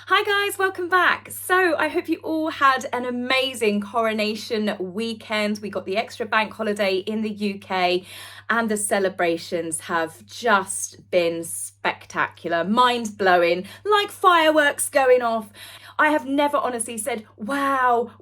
Hi guys, welcome back. So I hope you all had an amazing coronation weekend. We got the extra bank holiday in the UK and the celebrations have just been spectacular, mind-blowing, like fireworks going off. I have never honestly said, wow,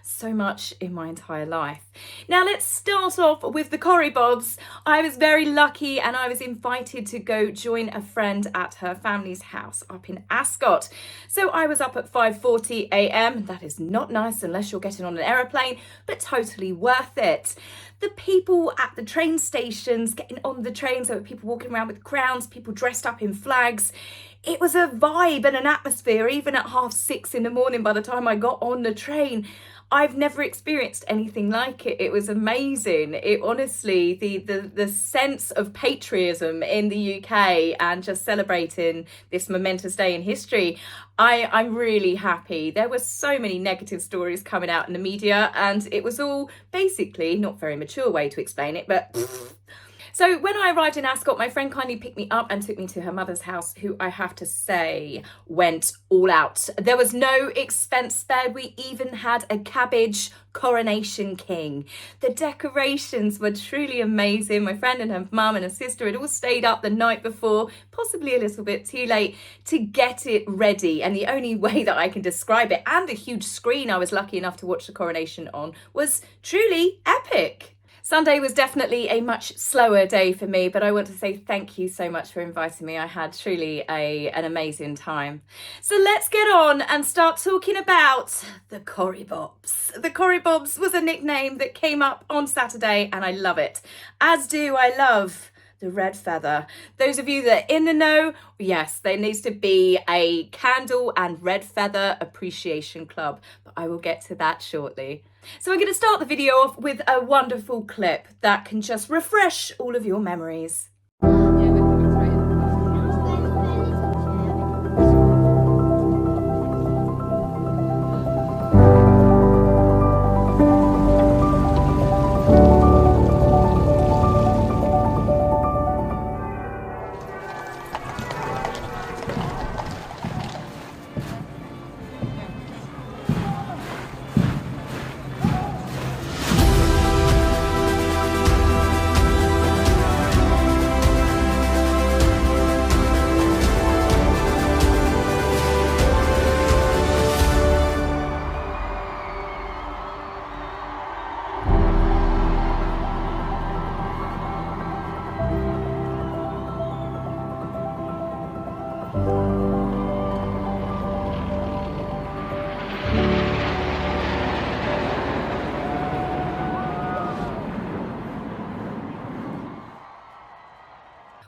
so much in my entire life. Now let's start off with the corribobs. I was very lucky and I was invited to go join a friend at her family's house up in Ascot. So I was up at 5:40 a.m. That is not nice unless you're getting on an aeroplane, but totally worth it. The people at the train stations getting on the trains, there were people walking around with crowns, people dressed up in flags. It was a vibe and an atmosphere, even at 6:30 in the morning by the time I got on the train. I've never experienced anything like it. It was amazing. It honestly, the sense of patriotism in the UK and just celebrating this momentous day in history, I'm really happy. There were so many negative stories coming out in the media and it was all basically, not very mature way to explain it, but so when I arrived in Ascot, my friend kindly picked me up and took me to her mother's house, who I have to say went all out. There was no expense spared. We even had a cabbage coronation king. The decorations were truly amazing. My friend and her mum and her sister had all stayed up the night before, possibly a little bit too late, to get it ready. And the only way that I can describe it, and a huge screen I was lucky enough to watch the coronation on, was truly epic. Sunday was definitely a much slower day for me, but I want to say thank you so much for inviting me. I had truly an amazing time. So let's get on and start talking about the corribobs. The corribobs was a nickname that came up on Saturday and I love it, as do I love the red feather. Those of you that are in the know, yes, there needs to be a candle and red feather appreciation club, but I will get to that shortly. So I'm going to start the video off with a wonderful clip that can just refresh all of your memories.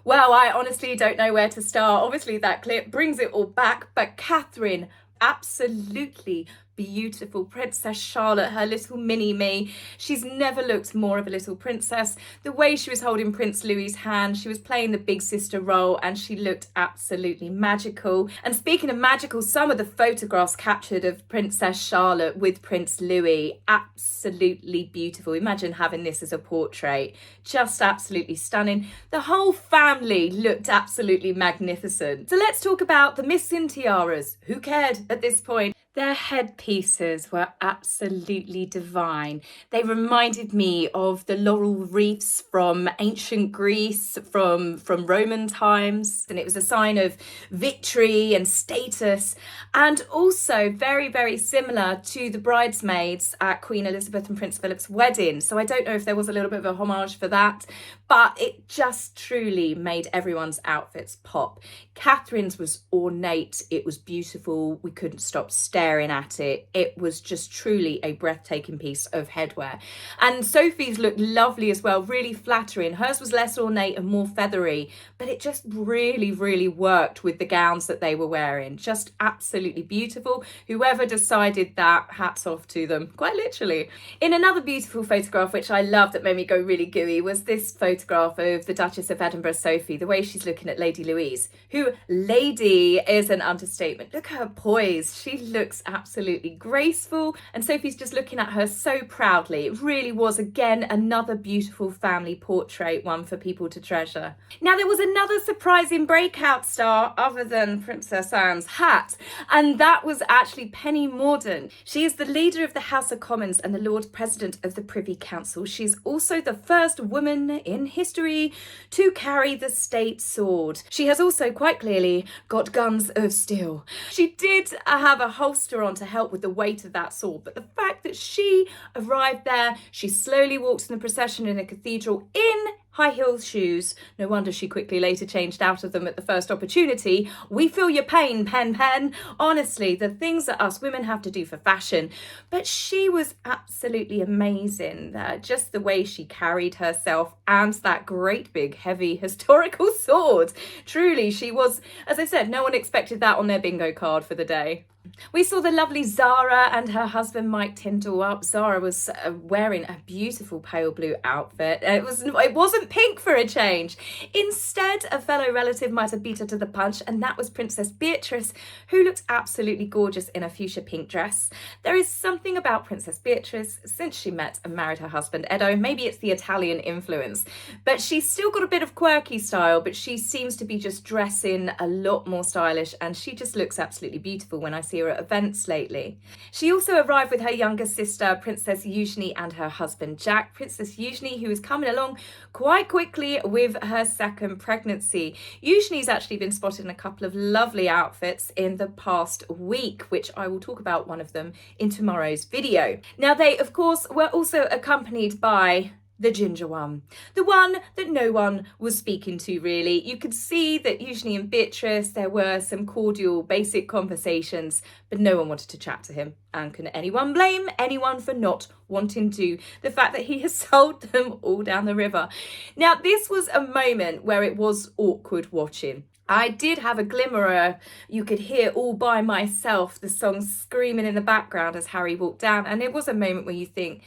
Well, I honestly don't know where to start. Obviously, that clip brings it all back, but Catherine, absolutely beautiful. Princess Charlotte, her little mini-me. She's never looked more of a little princess. The way she was holding Prince Louis's hand, she was playing the big sister role and she looked absolutely magical. And speaking of magical, some of the photographs captured of Princess Charlotte with Prince Louis, absolutely beautiful. Imagine having this as a portrait. Just absolutely stunning. The whole family looked absolutely magnificent. So let's talk about the missing tiaras. Who cared at this point? Their headpieces were absolutely divine. They reminded me of the laurel wreaths from ancient Greece, from Roman times. And it was a sign of victory and status. And also very, very similar to the bridesmaids at Queen Elizabeth and Prince Philip's wedding. So I don't know if there was a little bit of a homage for that, but it just truly made everyone's outfits pop. Catherine's was ornate. It was beautiful. We couldn't stop staring at it. It was just truly a breathtaking piece of headwear. And Sophie's looked lovely as well, really flattering. Hers was less ornate and more feathery, but it just really, really worked with the gowns that they were wearing. Just absolutely beautiful. Whoever decided that, hats off to them, quite literally. In another beautiful photograph, which I love that made me go really gooey, was this photograph of the Duchess of Edinburgh, Sophie, the way she's looking at Lady Louise, who lady is an understatement. Look at her poise. She looks looks absolutely graceful, and Sophie's just looking at her so proudly. It really was, again, another beautiful family portrait, one for people to treasure. Now, there was another surprising breakout star other than Princess Anne's hat, and that was actually Penny Mordaunt. She is the leader of the House of Commons and the Lord President of the Privy Council. She's also the first woman in history to carry the state sword. She has also quite clearly got guns of steel. She did have a holster on to help with the weight of that sword, but the fact that she arrived there, she slowly walked in the procession in a cathedral in high heel shoes. No wonder she quickly later changed out of them at the first opportunity. We feel your pain, Pen. Honestly, the things that us women have to do for fashion. But she was absolutely amazing. Just the way she carried herself and that great big heavy historical sword. Truly, she was, as I said, no one expected that on their bingo card for the day. We saw the lovely Zara and her husband Mike Tyndall up. Zara was wearing a beautiful pale blue outfit. It wasn't pink for a change. Instead, a fellow relative might have beat her to the punch, and that was Princess Beatrice, who looked absolutely gorgeous in a fuchsia pink dress. There is something about Princess Beatrice since she met and married her husband Edo. Maybe it's the Italian influence, but she's still got a bit of quirky style, but she seems to be just dressing a lot more stylish, and she just looks absolutely beautiful when I see her at events lately. She also arrived with her younger sister, Princess Eugenie, and her husband Jack. Princess Eugenie, who is coming along quite quickly with her second pregnancy. Eugenie's actually been spotted in a couple of lovely outfits in the past week, which I will talk about one of them in tomorrow's video. Now, they, of course, were also accompanied by the ginger one, the one that no one was speaking to, really. You could see that Eugenie and Beatrice, there were some cordial, basic conversations, but no one wanted to chat to him. And can anyone blame anyone for not wanting to? The fact that he has sold them all down the river. Now, this was a moment where it was awkward watching. I did have a glimmerer. You could hear All By Myself, the song screaming in the background as Harry walked down. And it was a moment where you think,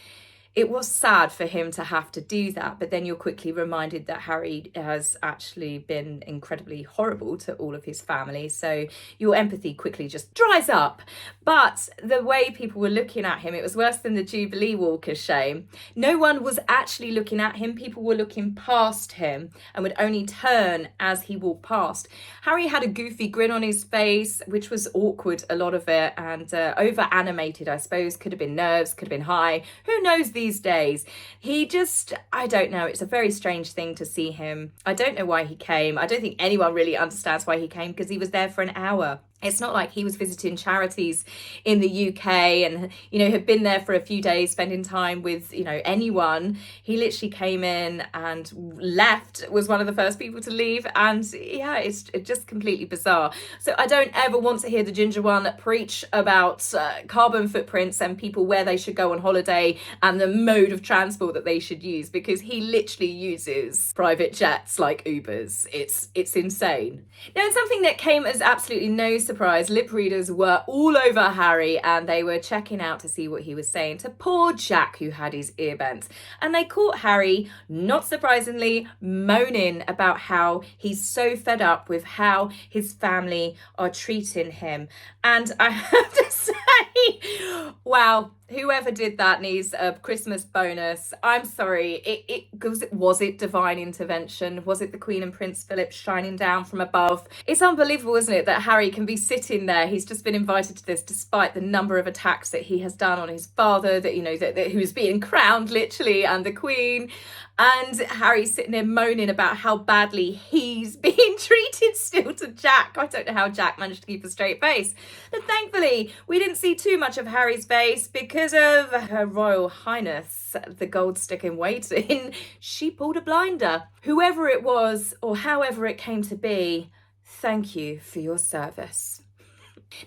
it was sad for him to have to do that, but then you're quickly reminded that Harry has actually been incredibly horrible to all of his family, so your empathy quickly just dries up. But the way people were looking at him, it was worse than the Jubilee Walk of Shame. No one was actually looking at him. People were looking past him and would only turn as he walked past. Harry had a goofy grin on his face, which was awkward, a lot of it, and over animated, I suppose. Could have been nerves, could have been high. Who knows these days? He just, I don't know, it's a very strange thing to see him. I don't know why he came. I don't think anyone really understands why he came, because he was there for an hour. It's not like he was visiting charities in the UK and, had been there for a few days spending time with, anyone. He literally came in and left, was one of the first people to leave. And yeah, it's just completely bizarre. So I don't ever want to hear the ginger one preach about carbon footprints and people where they should go on holiday and the mode of transport that they should use, because he literally uses private jets like Ubers. It's insane. Now, and something that came as absolutely no surprise, lip readers were all over Harry and they were checking out to see what he was saying to poor Jack, who had his ear bent. And they caught Harry, not surprisingly, moaning about how he's so fed up with how his family are treating him. And I have to say, wow, whoever did that needs a Christmas bonus. I'm sorry. Was it divine intervention? Was it the Queen and Prince Philip shining down from above? It's unbelievable, isn't it, that Harry can be sitting there. He's just been invited to this despite the number of attacks that he has done on his father, that who's being crowned literally, and the Queen. And Harry's sitting there moaning about how badly he's being treated still to Jack. I don't know how Jack managed to keep a straight face. But thankfully, we didn't see too much of Harry's face because of Her Royal Highness, the gold stick in waiting. She pulled a blinder. Whoever it was, or however it came to be, thank you for your service.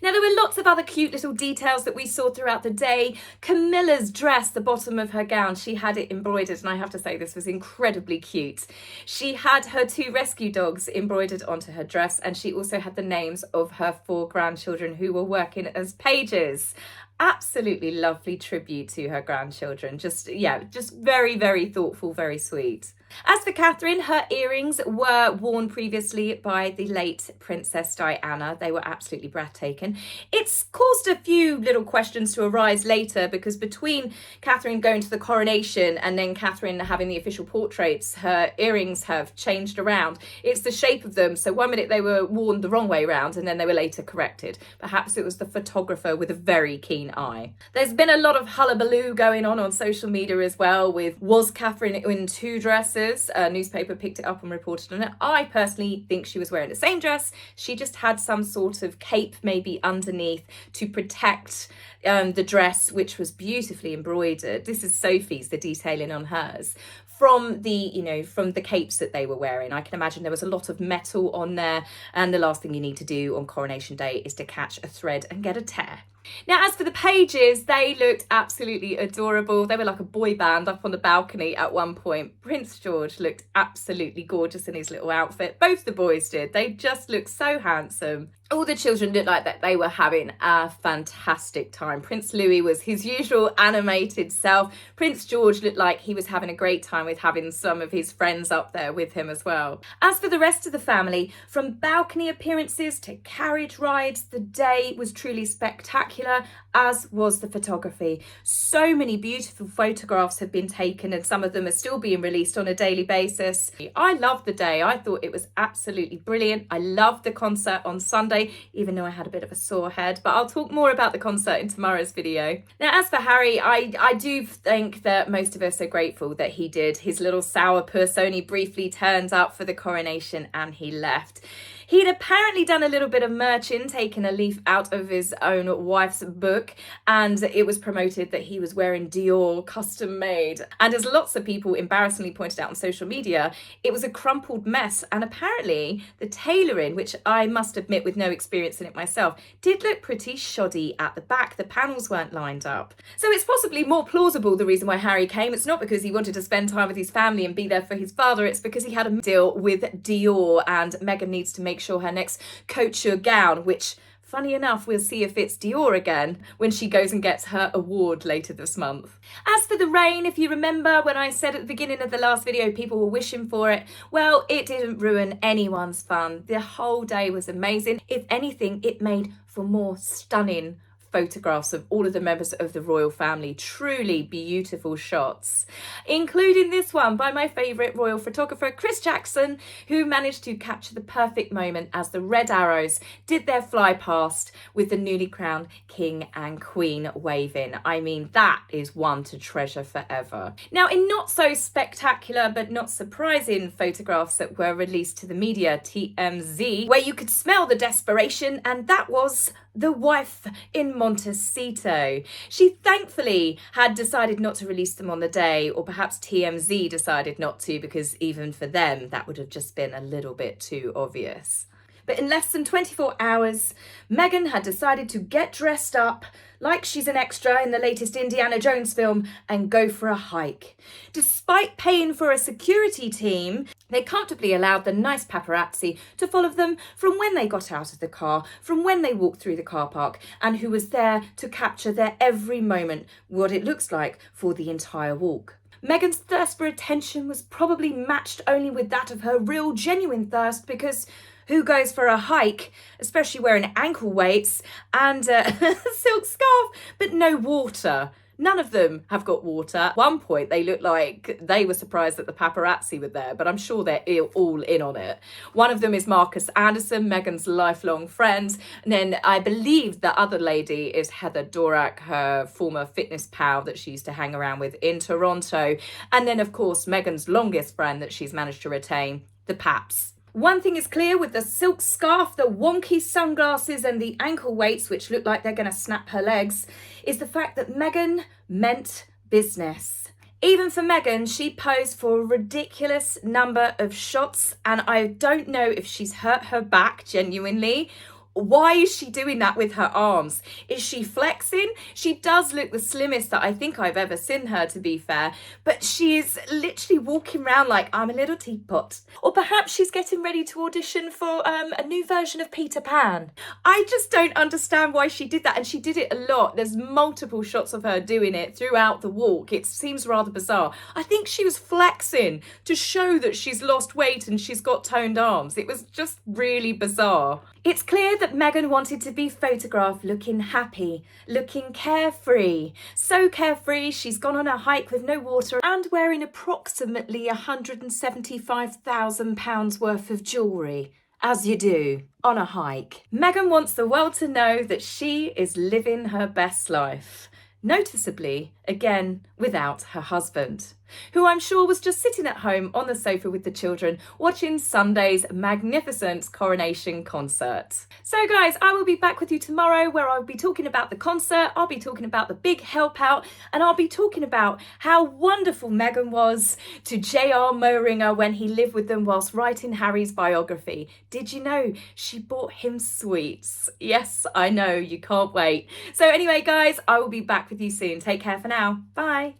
Now, there were lots of other cute little details that we saw throughout the day. Camilla's dress, the bottom of her gown, she had it embroidered, and I have to say this was incredibly cute. She had her 2 rescue dogs embroidered onto her dress, and she also had the names of her 4 grandchildren who were working as pages. Absolutely lovely tribute to her grandchildren. Just, yeah, just very, very thoughtful, very sweet. As for Catherine, her earrings were worn previously by the late Princess Diana. They were absolutely breathtaking. It's caused a few little questions to arise later because between Catherine going to the coronation and then Catherine having the official portraits, her earrings have changed around. It's the shape of them. So one minute they were worn the wrong way around and then they were later corrected. Perhaps it was the photographer with a very keen eye. There's been a lot of hullabaloo going on social media as well with, was Catherine in two dresses? A newspaper picked it up and reported on it. I personally think she was wearing the same dress. She just had some sort of cape maybe underneath to protect the dress, which was beautifully embroidered. This is Sophie's, the detailing on hers. From the capes that they were wearing. I can imagine there was a lot of metal on there, and the last thing you need to do on Coronation Day is to catch a thread and get a tear. Now, as for the pages, they looked absolutely adorable. They were like a boy band up on the balcony at one point. Prince George looked absolutely gorgeous in his little outfit. Both the boys did. They just looked so handsome. All the children looked like that they were having a fantastic time. Prince Louis was his usual animated self. Prince George looked like he was having a great time with having some of his friends up there with him as well. As for the rest of the family, from balcony appearances to carriage rides, the day was truly spectacular, as was the photography. So many beautiful photographs have been taken and some of them are still being released on a daily basis. I loved the day. I thought it was absolutely brilliant. I loved the concert on Sunday, even though I had a bit of a sore head, but I'll talk more about the concert in tomorrow's video. Now, as for Harry, I do think that most of us are grateful that he did his little sourpuss, only briefly turned up for the coronation and he left. He'd apparently done a little bit of merching, taken a leaf out of his own wife's book, and it was promoted that he was wearing Dior custom made. And as lots of people embarrassingly pointed out on social media, it was a crumpled mess. And apparently the tailoring, which I must admit with no experience in it myself, did look pretty shoddy at the back. The panels weren't lined up. So it's possibly more plausible the reason why Harry came. It's not because he wanted to spend time with his family and be there for his father. It's because he had a deal with Dior and Meghan needs to make sure her next couture gown, which funny enough, we'll see if it's Dior again when she goes and gets her award later this month. As for the rain, if you remember when I said at the beginning of the last video people were wishing for it, well, it didn't ruin anyone's fun. The whole day was amazing. If anything, it made for more stunning photographs of all of the members of the royal family. Truly beautiful shots, including this one by my favourite royal photographer Chris Jackson, who managed to capture the perfect moment as the red arrows did their fly past with the newly crowned king and queen waving. I mean, that is one to treasure forever. Now, in not so spectacular but not surprising photographs that were released to the media, TMZ, where you could smell the desperation, and that was the wife in Montecito. She thankfully had decided not to release them on the day, or perhaps TMZ decided not to, because even for them that would have just been a little bit too obvious. But in less than 24 hours, Meghan had decided to get dressed up like she's an extra in the latest Indiana Jones film and go for a hike. Despite paying for a security team, they comfortably allowed the nice paparazzi to follow them from when they got out of the car, from when they walked through the car park, and who was there to capture their every moment, what it looks like for the entire walk. Meghan's thirst for attention was probably matched only with that of her real genuine thirst, because who goes for a hike, especially wearing ankle weights and a silk scarf, but no water? None of them have got water. At one point, they looked like they were surprised that the paparazzi were there, but I'm sure they're all in on it. One of them is Marcus Anderson, Meghan's lifelong friend. And then I believe the other lady is Heather Dorak, her former fitness pal that she used to hang around with in Toronto. And then, of course, Meghan's longest friend that she's managed to retain, the Paps. One thing is clear with the silk scarf, the wonky sunglasses and the ankle weights, which look like they're going to snap her legs, is the fact that Meghan meant business. Even for Meghan, she posed for a ridiculous number of shots, and I don't know if she's hurt her back genuinely Why is she doing that with her arms? Is she flexing? She does look the slimmest that I think I've ever seen her, to be fair, but she is literally walking around like, I'm a little teapot. Or perhaps she's getting ready to audition for a new version of Peter Pan. I just don't understand why she did that, and she did it a lot. There's multiple shots of her doing it throughout the walk. It seems rather bizarre. I think she was flexing to show that she's lost weight and she's got toned arms. It was just really bizarre. It's clear that Meghan wanted to be photographed looking happy, looking carefree. So carefree, she's gone on a hike with no water and wearing approximately £175,000 worth of jewellery. As you do on a hike. Meghan wants the world to know that she is living her best life. Noticeably, again, without her husband, who I'm sure was just sitting at home on the sofa with the children watching Sunday's magnificent Coronation concert. So guys, I will be back with you tomorrow where I'll be talking about the concert, I'll be talking about the big help out, and I'll be talking about how wonderful Meghan was to J.R. Moehringer when he lived with them whilst writing Harry's biography. Did you know she bought him sweets? Yes, I know, you can't wait. So anyway guys, I will be back with you soon. Take care for now. Bye.